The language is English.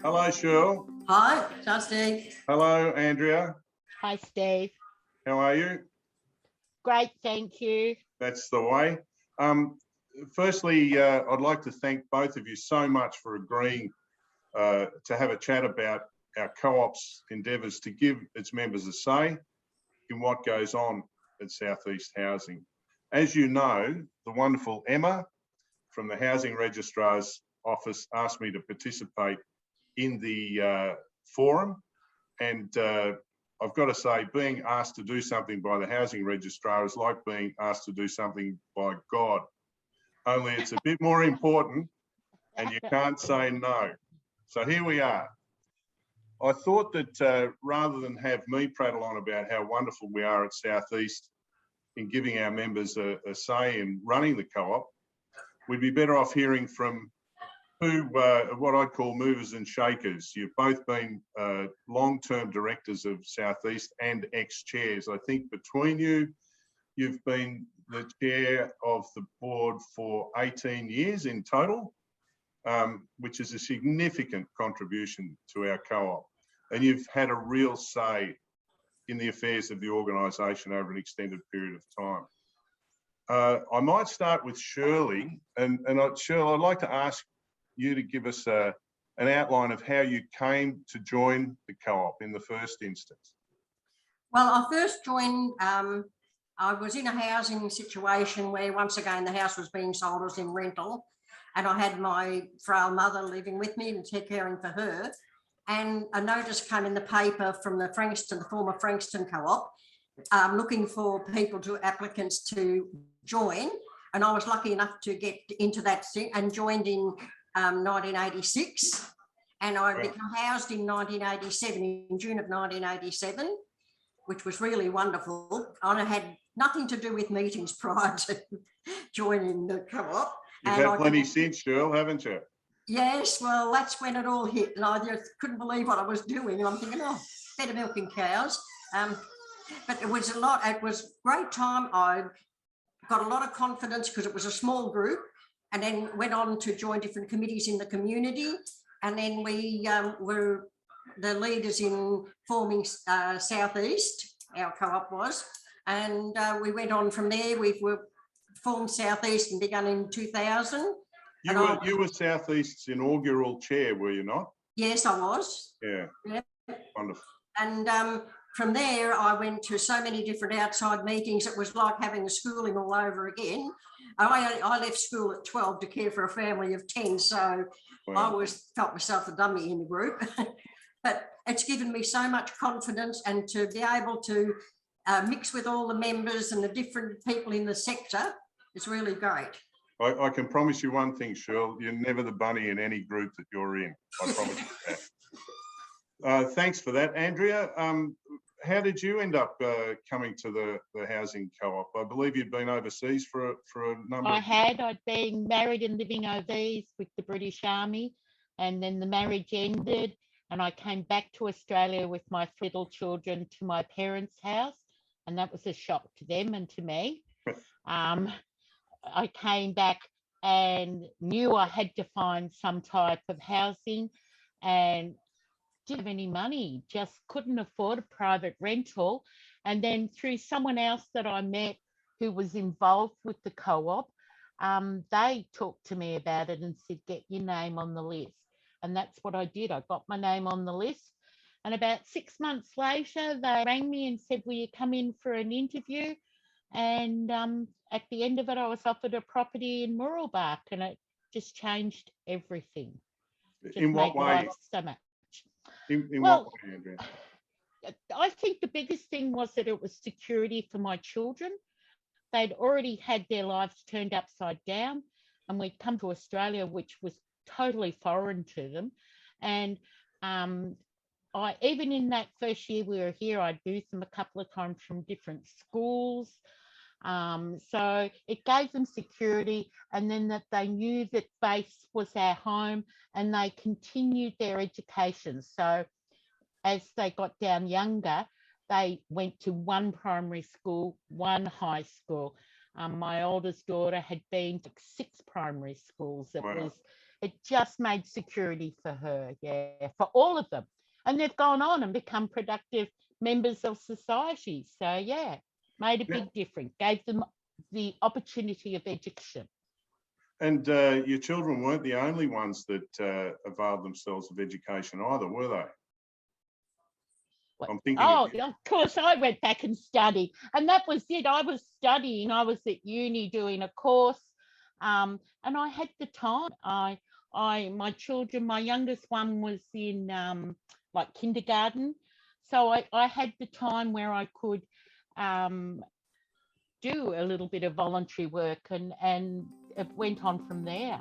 Hello, Cheryl. Hi, Steve. Hello, Andrea. Hi, Steve. How are you? Great, thank you. That's the way. Firstly, I'd like to thank both of you so much for agreeing to have a chat about our co-op's endeavours to give its members a say in what goes on at SouthEast Housing. As you know, the wonderful Emma from the Housing Registrar's Office asked me to participate in the forum, and I've got to say, being asked to do something by the Housing Registrar is like being asked to do something by God, only it's a bit more important and you can't say no. So here we are. I thought that rather than have me prattle on about how wonderful we are at SouthEast in giving our members a say in running the co-op, we'd be better off hearing from what I call movers and shakers. You've both been long-term directors of SouthEast and ex-chairs. I think between you, you've been the chair of the board for 18 years in total, which is a significant contribution to our co-op. And you've had a real say in the affairs of the organisation over an extended period of time. I might start with Shirley, and Shirley, I'd like to ask you to give us an outline of how you came to join the co-op in the first instance. Well, I first joined, I was in a housing situation where once again the house was being sold as in rental, and I had my frail mother living with me and caring for her, and a notice came in the paper from the former Frankston co-op, looking for applicants to join, and I was lucky enough to get into that thing and joined in 1986, and I became housed in 1987, in June of 1987, which was really wonderful. I had nothing to do with meetings prior to joining the co-op. You've had plenty since, Cheryl, haven't you? Yes, well, that's when it all hit, and I just couldn't believe what I was doing. And I'm thinking, oh, better milking cows. But it was a great time. I got a lot of confidence because it was a small group, and then went on to join different committees in the community. And then we were the leaders in forming SouthEast, our co-op was. And we went on from there. We formed SouthEast and begun in 2000. You were SouthEast's inaugural chair, were you not? Yes, I was. Yeah. Wonderful. And from there, I went to so many different outside meetings. It was like having a schooling all over again. I left school at 12 to care for a family of 10, so wow. I always felt myself a dummy in the group. But it's given me so much confidence, and to be able to mix with all the members and the different people in the sector is really great. I can promise you one thing, Cheryl, you're never the bunny in any group that you're in. I promise you that. Thanks for that. Andrea, how did you end up coming to the housing co-op? I believe you'd been overseas for a number of years. I'd been married and living overseas with the British Army, and then the marriage ended and I came back to Australia with my little children to my parents' house, and that was a shock to them and to me. I came back and knew I had to find some type of housing, and didn't have any money, just couldn't afford a private rental. And then through someone else that I met who was involved with the co-op, they talked to me about it and said, get your name on the list. And that's what I did. I got my name on the list. And about 6 months later, they rang me and said, will you come in for an interview? And at the end of it, I was offered a property in Mooralbark, and it just changed everything. In what way? So much. In what way, Andrea? I think the biggest thing was that it was security for my children. They'd already had their lives turned upside down, and we'd come to Australia, which was totally foreign to them. And even in that first year we were here, I'd moved them a couple of times from different schools. So it gave them security, and then that they knew that base was our home, and they continued their education. So as they got down younger, they went to one primary school, one high school. My oldest daughter had been to 6 primary schools. Wow. It just made security for her, yeah, for all of them. And they've gone on and become productive members of society. So, yeah, made a Yeah. big difference, gave them the opportunity of education. And your children weren't the only ones that availed themselves of education either, were they? I'm thinking Oh, of you. of course, I went back and studied. And that was it. I was studying. I was at uni doing a course. And I had the time. My children, my youngest one was in like kindergarten. So I had the time where I could do a little bit of voluntary work, and it went on from there.